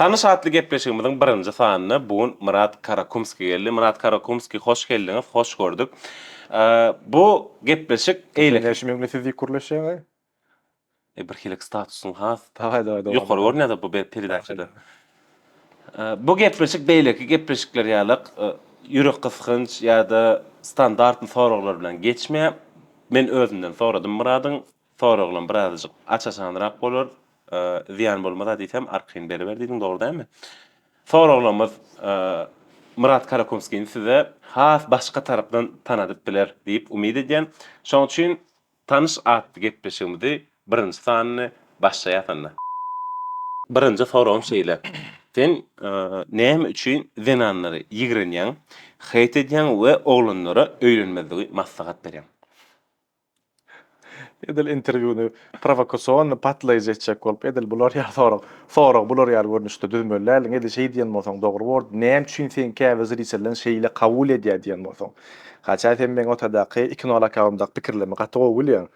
Tanış atlı gepleşigimizin birinji sanyny bugün Murat Karakumski geldi. Murat Karakumski hoş geldiňiz, hoş gördük. Bu gepleşik eýle Näşe fizik kurlaşýar. bir hilik statusyň has. Davay. Ýokary görnýär bu peridajda. Bu gepleşik beýleki gepleşikler ýalyk ýürek gysgynç ýa-da standart soraglar bilen geçmeýär. Men özümden soradım Muradyň soraglaryny birazjyk açaşandyrak bolar. Ziyan bolmasa diýsem arkyn beri berdiň, dogry dälmi? Soraglarymyz Murat Karakumskiň size has başga tarapdan tanadyp biler diýip umyd edýän. Şoň üçin tanış atly gepleşigimizi birinji sanyny başlaýarsyň. Birinji soragym şeýle. Sen näme üçin zenanlary ýigrenýän, heyt edýän we oglanlara öýlenmezligi maslahat berýän? Edel interwýuny provokasion patlaýjak bolup edel bular ýa sorag bular ýa görnüşde düzmöller edel şey diýen bolsaň dogry bol. Näme üçin sen käwezir iselen şeýle kabul edýär diýen bolsaň. Haça sen men otadaky iki nala kawamda pikirlemi gatyg bolýan.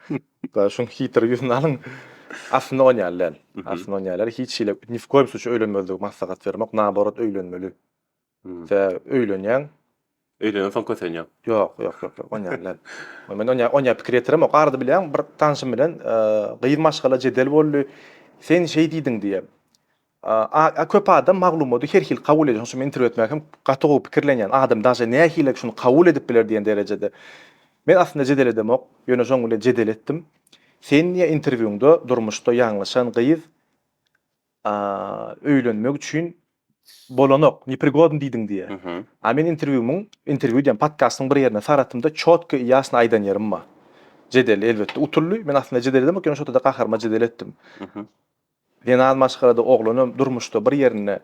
Da şoň hiter ýüzüni alyň. Aslında oynarlar. Hiç şeýle ni w koýum suç öýlenmezlik maslahat bermek, nabarat öýlenmeli. Ve öýlenýän Öýlenen soň kösenýär. Yok, oynarlar. Men onya pikir etirem, o gardy bilen bir tanşym bilen gyýyr maşgala jedel boldy. Sen şeý diýdiň diýe. Köp adam maglumaty her hil kabul edýär. Şonu men interwýu etmäkem gatyg pikirlenýän adam daşa nähile şunu kabul edip biler diýen derejede. Men aslında jedel edemok, ýöne şoň bilen jedel etdim. Sen niye interwýuňda durmuşda ýanglışan gyýyz öýlenmek üçin bolanok, niprigodny diýdiň diýe. Men interwýu diýen podkastyň bir ýerine saratymda çotky ýasny aýdan ýerim ba. Jedel elbetde uturly, men aslında jedel edemok, ýöne şoňda gaharma jedel etdim. Ben almaşgyrada oglanım durmuşda bir ýerine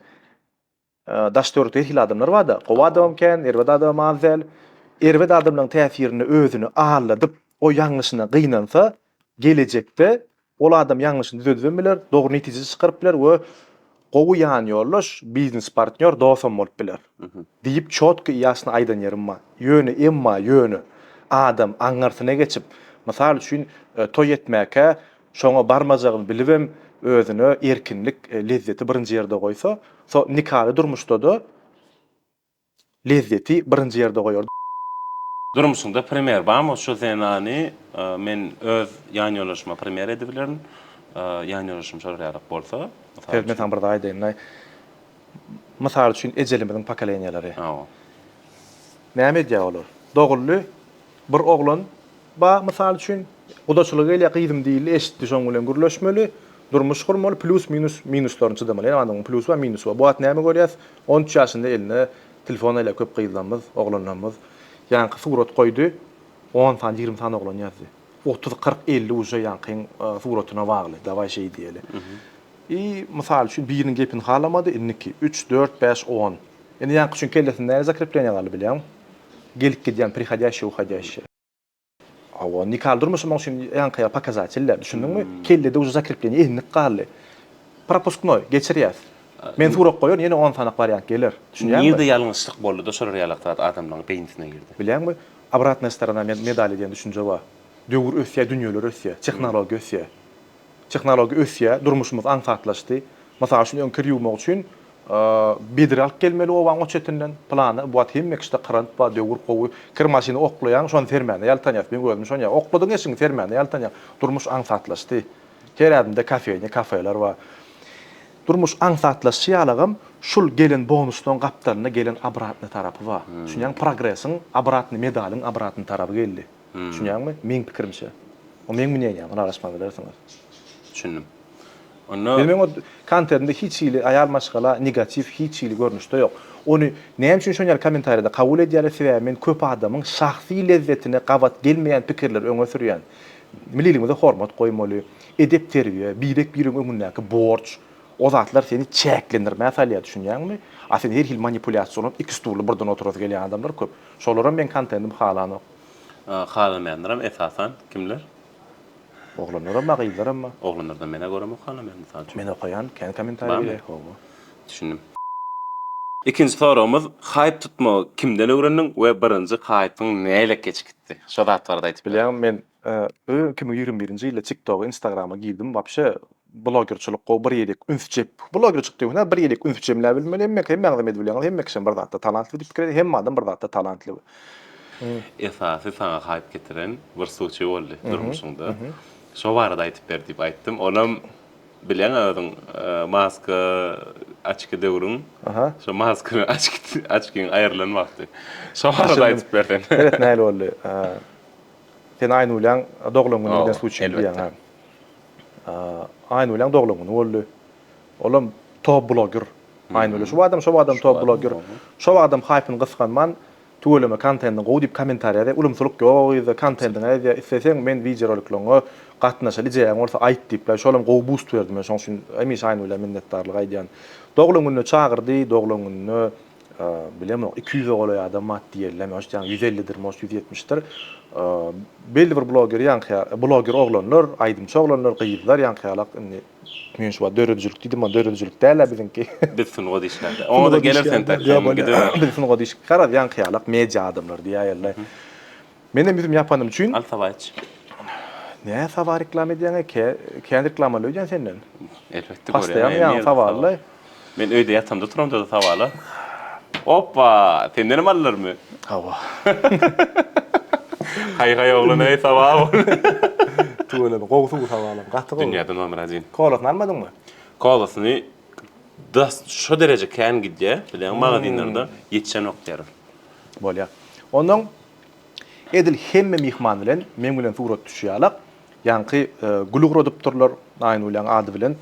daşdörde hil adamlar barda. Gowa adam ken, erwet adam azel. Erwet adamlaryň täsirini özüni ağladyp o ýanglışyna gynansa, gelecekde ol adam ýanglışyny düzeltip biler, dogry netije çykaryp biler we gowy ýan ýoldaş, biznes partner, dostum bolup biler. Diýip çotky ýasny aýdan ýerim ba. Ýöne adam aňarsyna geçip, mysal üçin toý etmäke şoňa barmajagyny bilibem, özüne erkinlik, lezzeti birinji ýerde goýsa, so nikahy durmuşda da lezzeti birinji ýerde goýar. Durmuşunda premier barmy? Şu zenany men öz ýan ýolaşma premier edibilirim. Ýan ýolaşmam şoýarlyk bolsa, Men tam bir aýdym. Mysal üçin ejelimiziň pokolenýalary. Näme diýär olar? Dogry bir oglan ba mysal üçin gudaçylygy ile gyýdym diýil, eşitdi şoň bilen gürleşmeli, durmuş gurmaly, plus minuslaryny çydamaly. Ýani anyň plus we minus we. Bu at näme görýäs? 13 ýaşynda eline telefon ile köp gyýylanmaz, oglanlarymyz. Ýani surat goýdy, 10 san 20 san oglan ýazdy. 30 40 50 uje ýankyň suratyna bagly, daway şey diýeli. Mysal üçin biriniň gepini halamady, 2 3 4 5 10. Ýani ýanky üçin kellesinde zakrepleniýar bilýän. Gelip gidýän priходящий, уходящий. Awa nikal durmuşyň üçin ýankyja pokazateller, düşündiňmi? Kellede uje zakrepleniýär, enlik galy. Пропускной geçirýär. Men surat goýar, ýene 10 sanak variant gelir. Düşünýärmi? Ýerde ýalňyşlyk boldy da şol ýalykda adamlaryň beýnisine girdi. Bilýärmi? Обратная сторона медали diýen düşünje bar. Döwür ösýär, dünýeler ösýär, tehnologiýa ösýär. Tehnologiýa ösýär, durmuşymyz aňsatlaşdy. Masal üçin öňkirýümek üçin bedir alyp gelmeli o waň çetinden plany. Bu at hemmekde qyrant ba döwür gowy kir maşyny oklaýan, şonu fermäne ýaltanýar. Men gözüm şoňa okladyň eşiňi fermäne ýaltanýar. Durmuş aňsatlaşdy. Her adamda kafeler bar. Durmuş aňsatlaşýarlygym şul gelen bonusdan gapdalyna gelen обратный tarapy bar. Şuňaň progressiň обратный medaliň обратный tarapy geldi. Düşünýärmi? Men pikirimçe. O men minýän, ona araşma bilersiňiz. Düşündüm. Benim o kontentde hiç ýyly aýal maşgala negativ hiç ýyly görnüşde ýok. Onu näme üçin şoňar kommentarda kabul edýär ise men köp adamyň şahsy lezzetine gabat gelmeýän pikirler öňe sürýän. Milliligiňizde hormat goýmaly, edep terbiýe, birek biriň öňündäki borç, o zatlar seni çäklendirmää salýar, düşünýärmi? Aslında her hil manipulasiýon, iki stully birden oturup gelýän adamlar köp. Şolaram men kontentim halany. Halamayanlar esasen kimler? Oglanlar mı, gyýylar mı? Oglanlardan mene görem halamayan misal üçin. Men okayan, kendi komentarýa gowy. Düşündüm. İkinci sorumuz, hype tutma kimden öğrendin ve birinci hype'ın näle geçikdi? Şo zatlarda aýtyp bilýän men 2021-nji ýylda TikTok, Instagram'a girdim. Wapşe blogerçilik go bir ýelik ünsjep blogerçilik diýene bir ýelik ünsjemle bilmeli hem magdam edip bilýän hem kişi bir zatda talantly diýip pikir hem adam bir zatda talantly. Esasy sana haýyp getiren bir suwçy boldy durmuşyňda. Şo barada aýtyp berdi diýip aýtdym. Onam bilen özüň maska açky döwrüň. Şo maskany açkyn aýrylan wagty. Şo barada aýtyp berdim. Evet, näle boldy? Sen aýny bilen doglan güni bilen suwçy diýen. Aýny bilen doglan güni boldy. Olam top blogger. Aýny bilen şu adam top blogger. Şo adam haýpyny gysganman tuğulama kontentini gowy diýip kommentariýada ulumsuluk ýok, ýa-da kontentini ýa isteseň men video roliklaryňa gatnaşaly jeýän bolsa aýt diýip, şolam gowy boost berdim. Şoň üçin emiş aýny bilen minnetdarlyk aýdýan. Doglan gününe çağırdy, doglan gününe bilem 200 goly adam mat diýelim, ýa 150-dir, 170-dir. Belli bir blogger oglanlar, aýdymçy oglanlar, gyýyplar ýankyýalak men şu döredijilik diýdim, döredijilik däl bizinki. Biz sunuga diýişler. Oňa da gelersen Biz sunuga diýişik garap ýankyýalak media adamlar diýýärler. Menem bizim ýapanym üçin Altabaç. Ne sawa reklam edýän kendi reklam alýan senden. Elbetde Pastaýan ýa sawaly. Men öýde ýatamda turamda da sawaly. Hoppa, senden mallarmy? Hawa. Hay oglan ey sawa. Tuğla gowy sawaly. Gatdy gowy. Dünýäde nomer 1. Kolasny almadyňmy? Kolasyny da şo derece kän gidýär, bilen magazinlerde ýetişen okdýar. Bolýar. Ondan edil hemme mihman bilen men bilen surat düşýärler. Ýanky gulugro diýip durlar, aýny bilen ady bilen.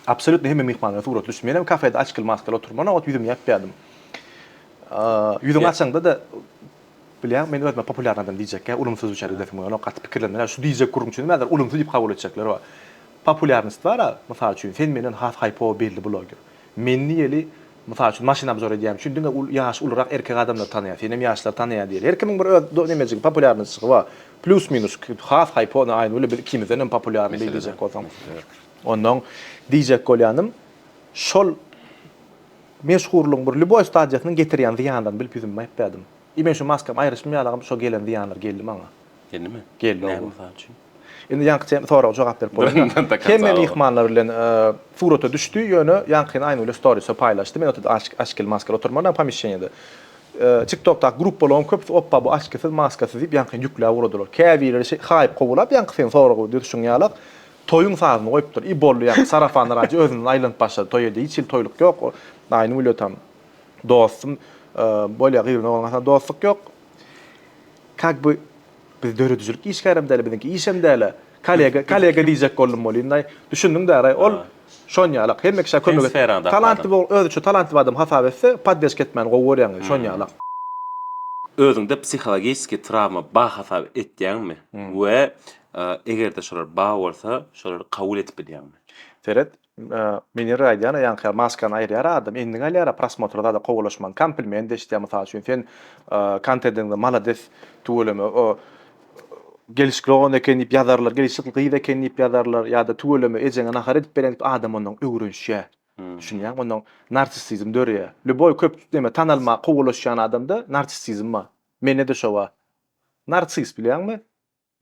Absolutny hemme mihman bilen surat düşýär. Men hem kafede açkyl maskala oturmana ot ýüzüm ýapýardym. Ýüzüm açsaňda da bilen men özüme populyar adam diýjekkä, ulumsuz üçäri defim ýa gat pikirlenler. Şu diýjek gurunçyny mäzer ulumsuz diýip kabul etjekler we populyarnyst bar, mysal üçin sen menen hype belli blogger. Menni ýeli mysal üçin maşynam zor edýär. Çünki ýaş ulrak erkek adamlar tanýar, senem ýaşlar tanýar diýer. Herkimin bir nemejik populyarnystygy bar. Plus minus hype ona aýny öyle bir kimizden populyarny diýjek bolsam. Ondan diýjek bolýanym şol meşhurluň bir lüboy stadiýasyny getirýän ziýandan bilip ýüzüm aýtdym. İmen şu maskam aýryşmaýalagym şo gelen diýanlar geldi maňa. Geldimi? Geldi. Mysal üçin. Indi ýanky sonra jogap berip bolýar. Hemme mihmanlar bilen surata düşdi, ýöne ýankyny aýny öyle stories'e paýlaşdy. Men otda aşkyl maskala oturmadan pamişenýede. TikTok'ta grup bolan köp oppa bu aşkyl maskasy diýip ýanky ýükläp urdular. Käbiler hype gowulap ýanky sen sonra düşünýärler. Toyun sazyny goýupdyr. İ bolly ýa sarafanlar aýdy özüni aýlanıp başlady. Toýda hiç toýluk ýok. Aýny öyle tam dostum bolýar ýerine bolmasa dostluk ýok. Kak bu biz döredijilik iş kärimdäle bizinki işemdäle. Kollega diýjek boldum bolýar. Düşündiň däre ol şonýalak hemme kişi kömegi talantly bol özü talantly adam hasap etse paddes ketmän gowurýan şonýalak. Özüňde psixologiski travma ba hasap etýänmi? We egerde şolar ba bolsa şolary kabul etip bilýärmi? Ferhat, meni raýdýan ýanky maskany aýrýar adam endiň alýara prosmotrda da gowalaşman kompliment eşitýär mysal üçin sen kontentinde malades tuğulamy o gelişikligine kenip ýazarlar, gelişikligine kenip ýazarlar ýa-da tuğulamy ejeňe nahar edip beren adam onuň öwrünşe. Düşünýär, onuň narsissizm dörýär. Lüboy köp deme tanalma gowalaşan adamda narsissizm bar. Mende de şo bar. Narsiss bilýärmi?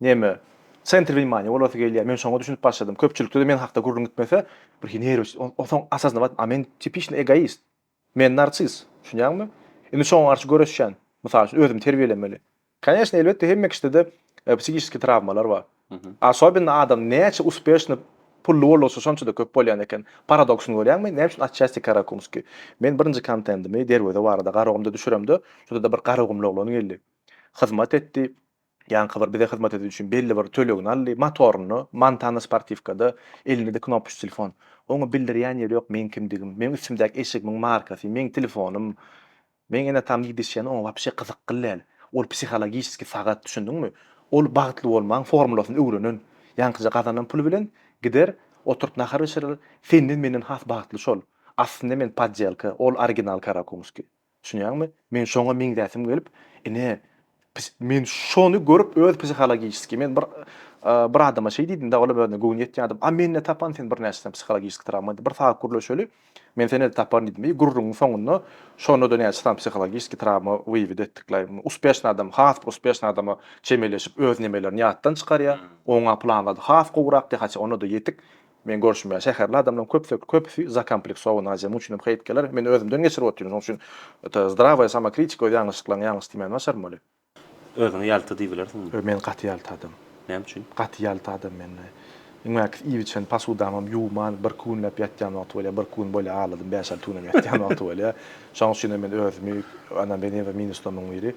Neme? Sentr vнимания, olası gelýär. Men şoňa düşünüp başladym. Köpçülikde de men hakda gurrun gitmese, bir nerwis, oňa asasynda bat, men tipişni egoist. Men narsiss. Düşünýärmi? Indi şoňa garşy göreşýän. Mysal üçin özüm terbiýelemeli. Конечно, elbetde hemme kişide psikiski travmalar bar. Особенно adam näçe uspешny pullu bolsa şonça da köp bolýan eken. Paradoksyny görýärmi? Näçe atçasty Karakumski. Men birinji kontentimi derwede barada garagymda düşüremdi. Şurada da bir garagymly oglan geldi. Hyzmat etdi. Ýanky bir bize hyzmat edýän üçin belli bir tölegini aldy, motoruny, Montana sportivkada elinde knopyş telefon. Oňa bildirýän ýeri ýok, men kimdigim, men üstümdäki eşigiň markasy, men telefonum, men ene tam gidişýän oňa wapşe gyzyk gyllar. Ol psixologiski sagat düşündiňmi? Ol bagtly bolmaň formulasyny öwrenen, ýankyja gazanan pul bilen gider, oturup nahar geçirir. Senden menen has bagtly şol. Aslında men podjelka, ol original Karakumski. Düşünýärmi? Men şoňa meň däsim gelip, ene men şonu görüp öz psixologiski men bir adama şey diýdim da ola böyle goň ýetýän adam. A men ne tapan sen bir näçe psixologiski travma bir saat gurlaşöli. Men seni tapan diýdim. Gurrun soňunda şonu da näçe psixologiski travma weýip etdikler. Uspешный adam, has uspешный adama çemeleşip öz nemelerini ýatdan çykarýar. Oňa planlady. Has gowrak diýip onu da ýetik. Men görüşmär şäherli adamlaryň köpüsi zakompleks owuna ajam üçin heýetkeler. Men özümden geçirip oturýan. Onuň üçin zdravaya samokritika we ýalňyşlyklaryň ýalňyşdyman başarmaly. Özüňi ýalty diýbilersiň. Men gaty ýaltadym. Näme üçin? Gaty ýaltadym men. Iňmäk iýiçen pasudamam ýuwman bir kunlap ýatýan wagt bolýar, bir kun bolýar ağladym, 5 tunam ýatýan wagt bolýar. Şoň üçin men özümi ana benim we minuslamyň biri.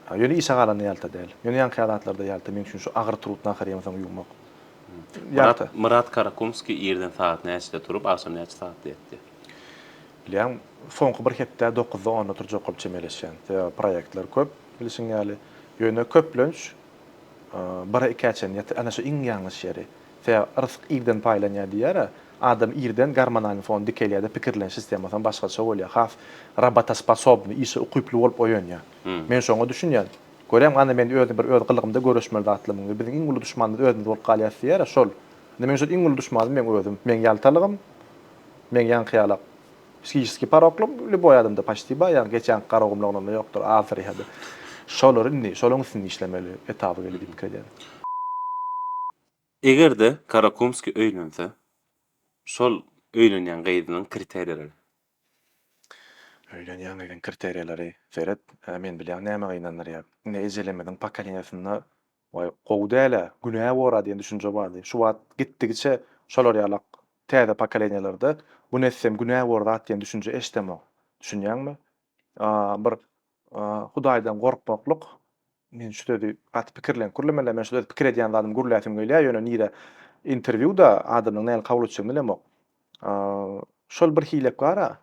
Ýöne işe galany ýalta däl. Ýöne ýan kayratlarda ýalta men üçin şu agyr turutdan harýamasaň ýuwmak. Murat Karakumski ýerden saat näçede turup, akşam näçe saat diýetdi. Bilýän, soňky bir hepde 9-10 oturjak bolup çemeleşýän. Proýektler köp, bilişiň ýaly. Ýöne köplönç bara ikaçen ýa ana şu iň ýalňyş ýeri. Rızk ýerden paýlanýar diýär. Adam ýerden garmanany fon dikelýärde pikirlen sistemadan başgaça bolýar. Haf работоспособный, işe ukyply bolup oýanýar. Men şoňa düşünýän. Görem ana men özüm bir öz gylygymda görüşmeli atlymyň. Biziň iň uly düşmanymyz özümiz bolup galýar şol. Men şu iň uly düşmanym men özüm. Men ýaltalygym, men ýan hyýalak. Psikiski paroklum, любой adamda paşty baýan geçen garagymlygynda ýokdur. Afry hadi. Şolary şolaryň üstünde işlemeli etapy gelip dikirýär. Egerde Karakumski öýlense, şol öýlenýän gaýdynyň kriteriýalary. Öýlenýän gaýdynyň kriteriýalary, Ferhat, men bilýän näme gaýnanlar. Ne ejelemediň pakaliňasyna way gowdala, günä wora diýen düşünje bardy. Şu wagt gitdigiçe şolar ýalak täze pakaliňalarda bu nessem günä wora diýen düşünje eşdemek. Düşünýärmi? Bir Hudaýdan gorkmakluk. Men şu dedi at pikirlen kurlamalar men şu dedi pikir edýän adam gurlaýsym gelýär ýöne nire interwiwda adamyň näme kabul etjegini bilemok. Şol bir hilek bara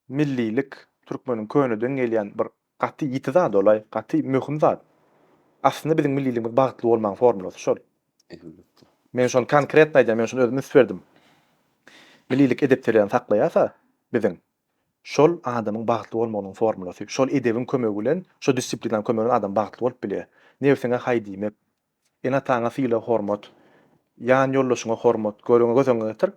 millilik türkmeniň könüden gelýän bir gaty ýitizat dolay, gaty möhüm zat. Aslında bizim milliligimiz bagtly bolmaň formulasy şol. Men şonu konkret aýdym, men şonu özüm isberdim. Millilik edeplerden saklaýasa biziň şol adamyň bagtly bolmagynyň formulasy. Şol edebiň kömegi bilen, şol disiplinaň kömegi bilen adam bagtly bolup bilýär. Nefsiňe haý diýmek, enataňa syla hormat, ýan ýoldaşyňa hormat, görüňe gözüňe getir.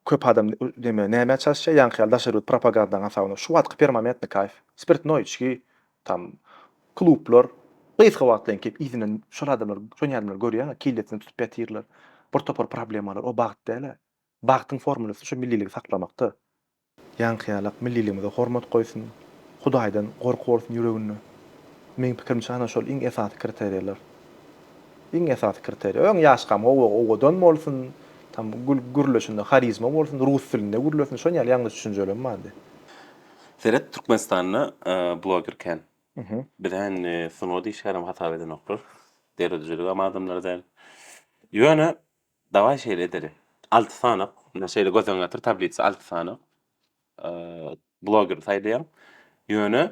Köp adam näme çaşsa ýan hyýaldaşyr propagandaňa sawyny. Şu wagt permanentni kayf. Spirtnoy içki, tam klublar, gysga wagtdan kep izinen şol adamlar, şol ýerler görýär, killetini tutup ýatyrlar. Bir topar problemalar o bagt däle. Bagtyň formulasy şu milliligi saklamakda. Ýan hyýalak milliligimize hormat goýsun, Hudaýdan gorku bolsun ýüreginde. Men pikirimçe ana şol iň esasy kriteriýalar. Iň esasy kriteriýa. Öň ýaşkam owadan bolsun, tam gürleşinde harizma bolsun, rus dilinde gürleşin, şol ýaly ýalňyş düşünjeler mandi. Ferhat Türkmenistan'na blogger ken. Bilen sunodi işlerim hata eden oklar. Derejeli ama adamlar däl. Ýöne dawa şeýle ederi. 6 sanyk, näşeýle gözüňe gatyr tablitsa 6 sanyk. Blogger saýdýar. Ýöne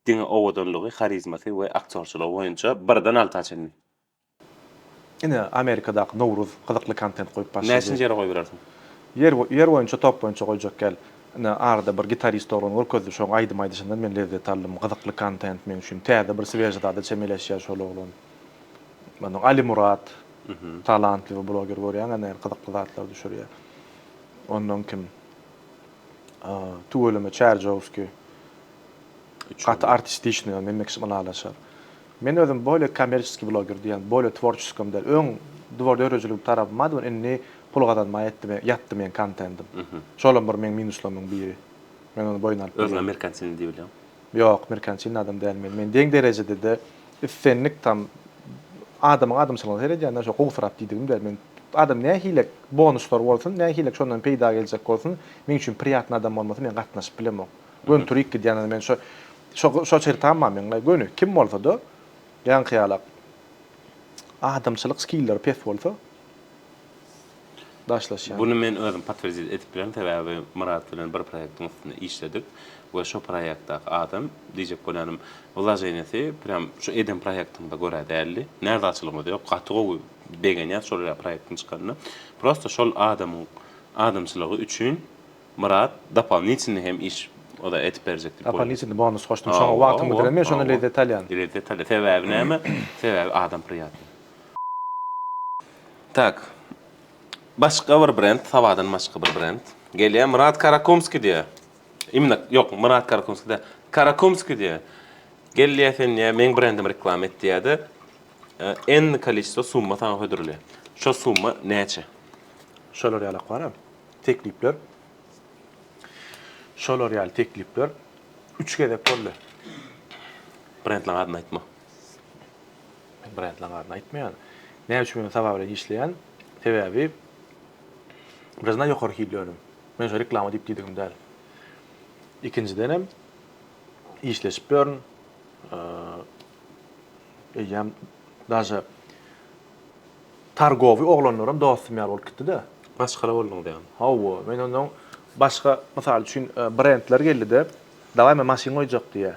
diňe owadanlygy, harizmasy we aktyorçylygy boýunça birden 6 açyn. Ine Amerikadaky Nowruz gyzykly kontent goýup başlady. Näçinji ýere goýup berersiň? Yer boýunça top boýunça goýjak gel. Arada bir gitarist orun görkezdi şoň aýdym aýdyşyndan men lezzet aldım. Gyzykly kontent men üçin täze bir swejada çemeleşýär şol oglan. Manyň Ali Murat talantly we blogger görýän ene gyzykly zatlar düşürýär. Ondan kim? Tuoleme Çerjowski. Gat artistичный, men meksima alaşar. Men özüm böyle kommersiýski blogger diýen, böyle tworческом der. Öň dwar dörejlik tarapyma da indi pul gazanma ýatdy men kontentim. Şolam bir men minuslamyň biri. Men onu boýun alyp. Özüne merkantilini diýip bilýär. Ýok, merkantil adam däl men. Men deň derejede de üffenlik tam adamçylyk herediýän şo gowsarap diýdim der men. Adam näme hilek bonuslar bolsun, näme hilek şondan peýda geljek bolsun, men üçin priýatny adam bolmasy men gatnaşyp bilemok. Gön turik diýen men şo çertamam men gönü kim bolsa da ýan hyýalak adamçylyk skiller pes bolsa daşlaşýar. Bunu men özüm patwerdit etip bilen täze Murat bilen bir proýektiň üstünde işledik. We şo proýektda adam diýjek bolanym wlażeňesi prям şu eden proýektimde görä däli. Näde açylymy diýip gatygy begenýär şol proýektiň çykanyny. Prosta şol adamçylygy üçin Murat doполнительный hem iş o da etip berjekdir. Doполнительный bonus hoşdum. Şoňa wagtymy bilen men şonu detalyan. Detalya sebäbi näme? Sebäbi adam priýatny. Tak. Başga bir brend, Savadan başga bir brend. Gelýär Murat Karakumski diýär. Imna yok Murat Karakumski de. Karakumski diýär. Gelýär sen men brendim reklam etdiýärdi. En kolичество summa tan hödürli. Şo summa näçe? Şolar ýaly baram. Teklipler. Şolar ýaly teklipler 3 gezek boldy. Brendlaň adyny aýtma. Brendlaň adyny aýtmaýan. Näme üçin men sabab bilen işleýän? Sebäbi birazdan ýokary hilýärdim. Men şo reklama diýip diýdim däl. İkincidenem işleşip görün. Eýem daşa targowy oglanlaram dostum ýaly bolup gitdi-de. Başgala boldyň diýen. Hawa, men ondan başga mysal üçin brendler geldi-de, "Daway men maşyn goýjak" diýe.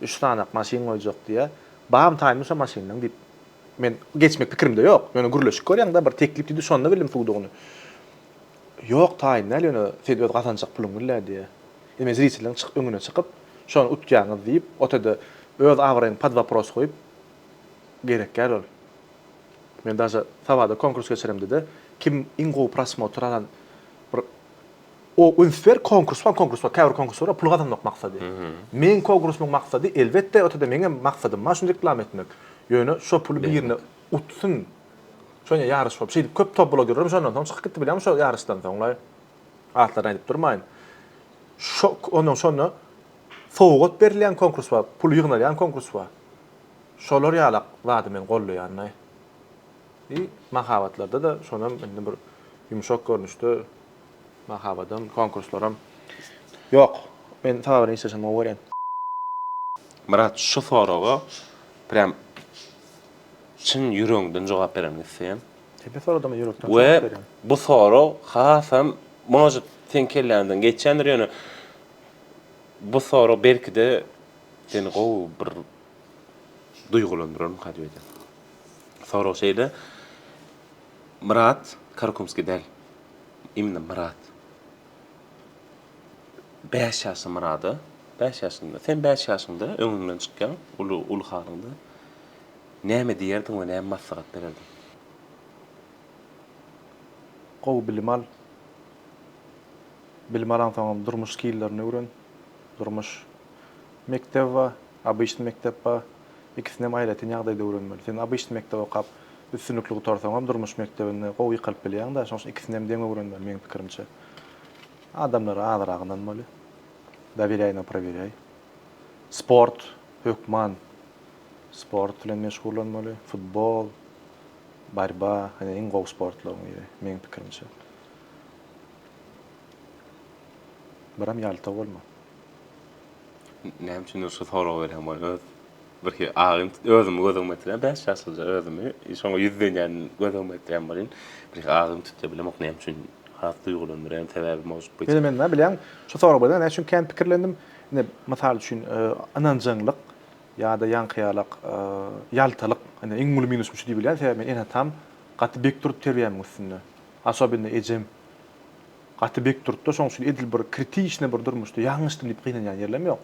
3 tanak maşyn goýjak diýe. "Bagam taýmy şo maşynyň" diýip men geçmek pikirimde ýok. Men gürleşik görýän da bir teklip diýdi, şonda bilim tuğdugyny. Ýok taýyn, näle ýöne sedýet gasanjak pulum bilä diýe. Eme zriçileň çyk öňüne çykyp, şonu utýaňyz diýip, otada öz awryň pod wopros goýup gerek gel. Men daşa sabada konkurs geçiremdi-de, kim ingo prasmotr alan bir o ünsfer konkurs var, käbir konkurs var, pul kazanmak maksady. Men konkursumyň maksady elbetde otada meňe maksadym maşuny reklam etmek. Ýöne şo puly bir ýerine utsun. Şoňa ýarış bolup, şeýdip köp top blogerler şondan çykyp gitdi bilýärmi şo ýarışdan soňlay. Atlaryny aýdyp durmaýyn. Şo onuň şonu sowgat berilýän konkurs var, pul ýygnalýan konkurs var. Şolar ýalak wady men gollaýarmy. Mahabatlarda da şonam indi bir ýumşak görnüşde mahabadam, konkurslaram ýok. Men taýyny işleşem berýän. Murat şu soraga prям çyn ýüreginden jogap beremni sen. Tepe soradym ýürekden. We bu soru hasam może sen kelländen geçendir ýöne. Bu soru belki de seni gowy bir duygulandyran hadýede. Soru şeýle Murat Karakumski del. Imna Murat. 5 ýaşy Murady. 5 ýaşynda. Sen 5 ýaşynda öňünden çykýan ulu halynda näme diýerdiň we näme maslahat bererdin? Gowy bilim al. Bilim alan soňam durmuş skillerini öwren. Durmuş mektep we abyşny mektep we ikisinem aýratyn ýagdaýda öwrenmeli. Sen abyşny mektep okap üstünlükli otursaňam durmuş mektebinde gowy ýykylyp bilýän da, şoň ikisinem deň öwrenmeli meň pikirimçe. Adamlar azragyndan boly. Doверяй на проверяй. Sport, hökman. Sport bilen meşgullanmaly, futbol, barba, hani en gowy sportlar ýeri, meň pikirimçe. Biram ýalta bolma. Näme üçin şu soraw berýän bolar? Bir ağın özüm metre 5 ýaşlyja özümi şoňa ýüzden gözüm metre bolyn. Bir ağım tutda bilemok näme üçin hat duygulandyran sebäbi mowjud bu. Men näme bilýän, şu soraw berýän, näçün kän pikirlendim. Ine mysal üçin ananjyňlyk ýa-da ýankyýalyk, ýaltalyk, hani iň mul minus şu diýip bilýän, sebäbi men ene tam gaty bek turup terbiyäm üstünde. Aşabynda ejem gaty bek turupda şoň üçin edil bir kritiçne bir durmuşdy, ýaňyşdym diýip gynanýan ýerlem ýok.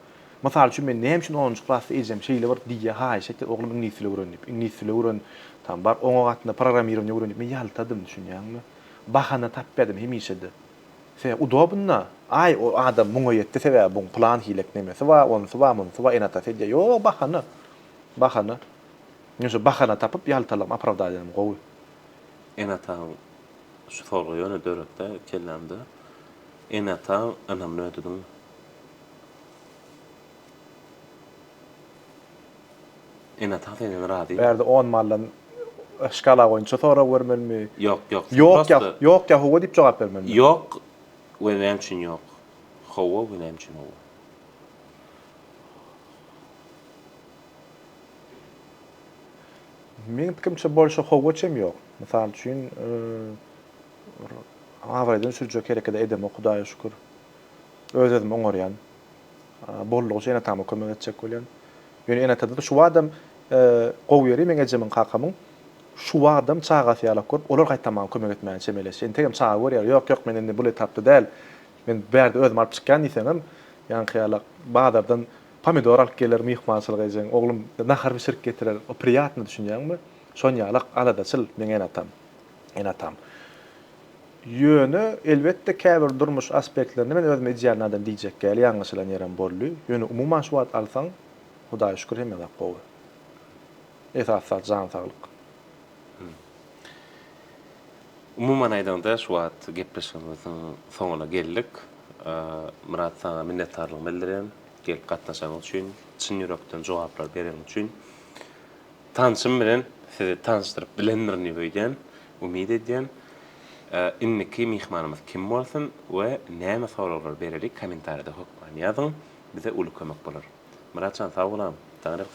Mysal üçin men näme üçin 10-njy klasda ejem şeýle bir diýe, ha, şeýle oglum ingliz dili öwrenip, ingliz dili öwren, tam bar oňa gatynda programmирование öwrenip men ýaltadym düşünýärmi? Bahana tapýadym hemişede. Sebäp udobynda, ay o adam muňa ýetdi sebäp bu plan hilek nemesi wa, onsy wa enata sedýär. Ýok, bahana. Ýöne bahana tapyp ýaltalam, apravdaýam gowy. Enata şu soraw ýöne dörekde kellämde. Enata anam nädedim? Enata seni rady. Berde 10 mallan şkala goýunça soraw bermelmi? Ýok. Ýok, howa diýip jogap bermelmi? Ýok, we näme üçin ýok. Howa we näme üçin howa. Men pikirimçe bolşa howa çem ýok. Mysal üçin awradan sürjek kerekde edem, Hudaýa şükür. Özüm oňarýan. Bollugy ene tamam kömek etjek bolýan. Ýöne ene taýda şu adam gowy ýeri men ejemin kakamyň şu adam çagasy ýalap görüp olar gaýtamam kömek etmäni çemeleş. Ene tegem çaga görýär. Ýok, men indi bu etapda däl. Men bärde özüm alyp çykýan diýsem, ýankyýalak badardan pomidor alyp gelir mihmançylyk ejen. Oglum nahar bişirip getirer. O priýatny düşünýärmi? Şoňalak aladaçyl men enatam. Ýöne elbetde käbir durmuş aspektlerini men özüme ejýärnadan diýjek gäl, ýaňyşylan ýerem boldy. Ýöne umuman şu wagt alsaň, Hudaýa şükür hemme gowy. Esasat jan saglyk. Umuman aýdanda şu wagt gepleşigimiziň soňuna geldik. Murat sana minnetdarlyk bildiren, gelip gatnaşagyň üçin, çyn ýürekden jogaplar beren üçin. Tanşym bilen sizi tanıştyryp bilenlerini öýden, umid edýän. Inniki mihmanymyz kim bolsun we näme soraglar berelik kommentariýada hökmen ýazyň. Bize uly kömek bolar. Muratcan sag bolam. Taňra